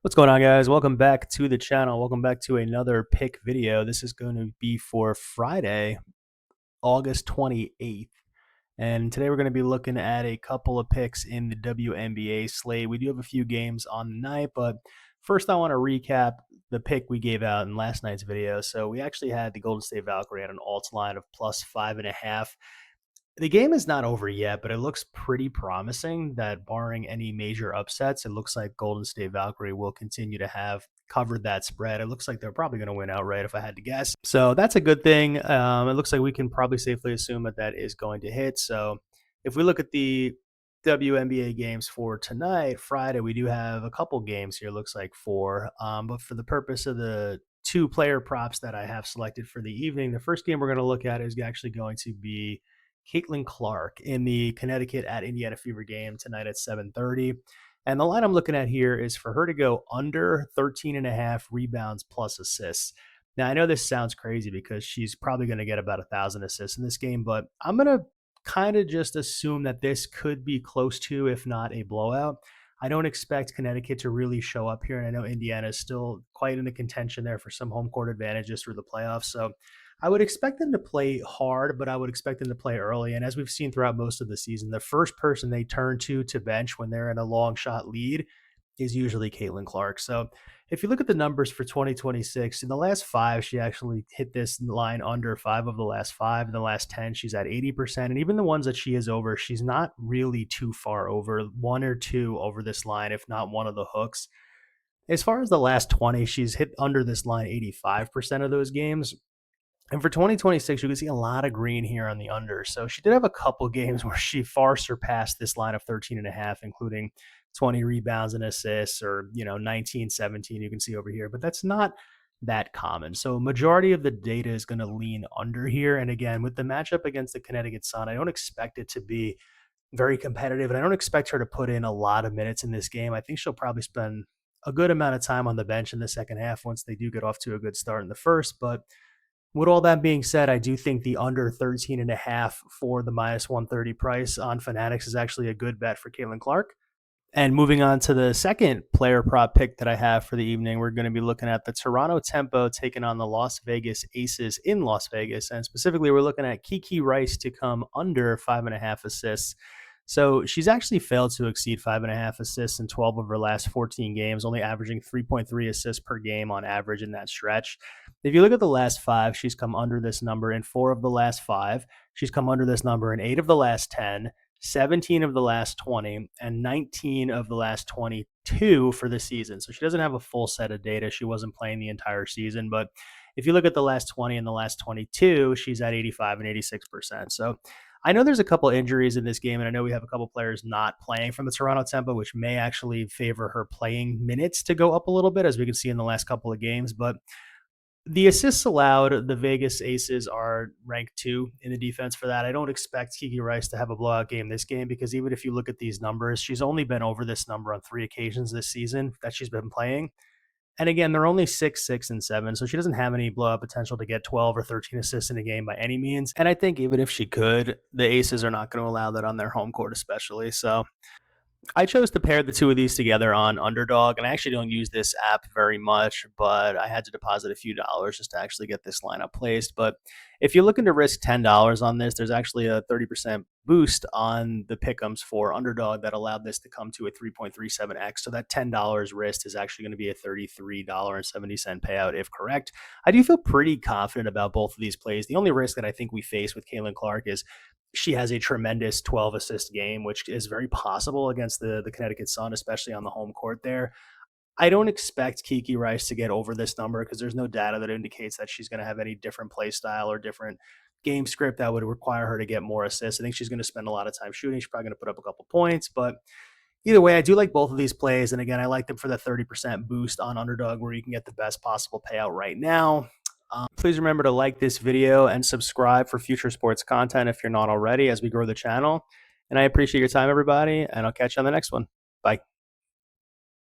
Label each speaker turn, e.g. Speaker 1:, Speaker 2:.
Speaker 1: What's going on, guys? Welcome back to the channel. Welcome back to another pick video. This is going to be for Friday, August 28th. And today we're going to be looking at a couple of picks in the WNBA slate. We do have a few games on the night, but first I want to recap the pick we gave out in last night's video. So we actually had the Golden State Valkyrie at an alt line of plus 5.5. The game is not over yet, but it looks pretty promising that barring any major upsets, it looks like Golden State Valkyrie will continue to have covered that spread. It looks like they're probably going to win outright if I had to guess. So that's a good thing. It looks like we can probably safely assume that that is going to hit. So if we look at the WNBA games for tonight, Friday, we do have a couple games here, looks like four. But for the purpose of the two player props that I have selected for the evening, the first game we're going to look at is actually going to be Caitlin Clark in the Connecticut at Indiana Fever game tonight at 7:30. And the line I'm looking at here is for her to go under 13 and a half rebounds plus assists. Now, I know this sounds crazy because she's probably going to get about 1,000 assists in this game, but I'm going to kind of just assume that this could be close to, if not a blowout. I don't expect Connecticut to really show up here, and I know Indiana is still quite in the contention there for some home court advantages through the playoffs. So I would expect them to play hard, but I would expect them to play early. And as we've seen throughout most of the season, the first person they turn to bench when they're in a long shot lead is usually Caitlin Clark. So if you look at the numbers for 2026, in the last five, she actually hit this line under five of the last five. In the last 10, she's at 80%. And even the ones that she is over, she's not really too far over, one or two over this line, if not one of the hooks. As far as the last 20, she's hit under this line 85% of those games. And for 2026, you can see a lot of green here on the under. So she did have a couple games where she far surpassed this line of 13 and a half, including 20 rebounds and assists, or 19, 17, you can see over here. But that's not that common. So majority of the data is going to lean under here. And again, with the matchup against the Connecticut Sun, I don't expect it to be very competitive, and I don't expect her to put in a lot of minutes in this game. I think she'll probably spend a good amount of time on the bench in the second half once they do get off to a good start in the first. But with all that being said, I do think the under 13 and a half for the minus 130 price on Fanatics is actually a good bet for Caitlin Clark. And moving on to the second player prop pick that I have for the evening, we're going to be looking at the Toronto Tempo taking on the Las Vegas Aces in Las Vegas. And specifically, we're looking at Kiki Rice to come under 5.5 assists. So she's actually failed to exceed 5.5 assists in 12 of her last 14 games, only averaging 3.3 assists per game on average in that stretch. If you look at the last five, she's come under this number in four of the last five. She's come under this number in eight of the last 10. 17 of the last 20, and 19 of the last 22 for the season. So she doesn't have a full set of data. She wasn't playing the entire season. But if you look at the last 20 and the last 22, she's at 85 and 86%. So I know there's a couple injuries in this game, and I know we have a couple players not playing from the Toronto Tempo, which may actually favor her playing minutes to go up a little bit, as we can see in the last couple of games. But the assists allowed, the Vegas Aces are ranked 2 in the defense for that. I don't expect Kiki Rice to have a blowout game this game, because even if you look at these numbers, she's only been over this number on 3 occasions this season that she's been playing. And again, they're only 6, 6, and 7, so she doesn't have any blowout potential to get 12 or 13 assists in a game by any means. And I think even if she could, the Aces are not going to allow that on their home court especially. So I chose to pair the two of these together on Underdog, and I actually don't use this app very much, but I had to deposit a few dollars just to actually get this lineup placed. But if you're looking to risk $10 on this, there's actually a 30% boost on the pick'ems for Underdog that allowed this to come to a 3.37x. So that $10 risk is actually going to be a $33.70 payout if correct. I do feel pretty confident about both of these plays. The only risk that I think we face with Caitlin Clark is she has a tremendous 12 assist game, which is very possible against the Connecticut Sun, especially on the home court there. I don't expect Kiki Rice to get over this number because there's no data that indicates that she's going to have any different play style or different game script that would require her to get more assists. I think she's going to spend a lot of time shooting. She's probably going to put up a couple points, but either way, I do like both of these plays. And again, I like them for the 30% boost on Underdog where you can get the best possible payout right now. Please remember to like this video and subscribe for future sports content if you're not already, as we grow the channel. And I appreciate your time, everybody, and I'll catch you on the next one. Bye.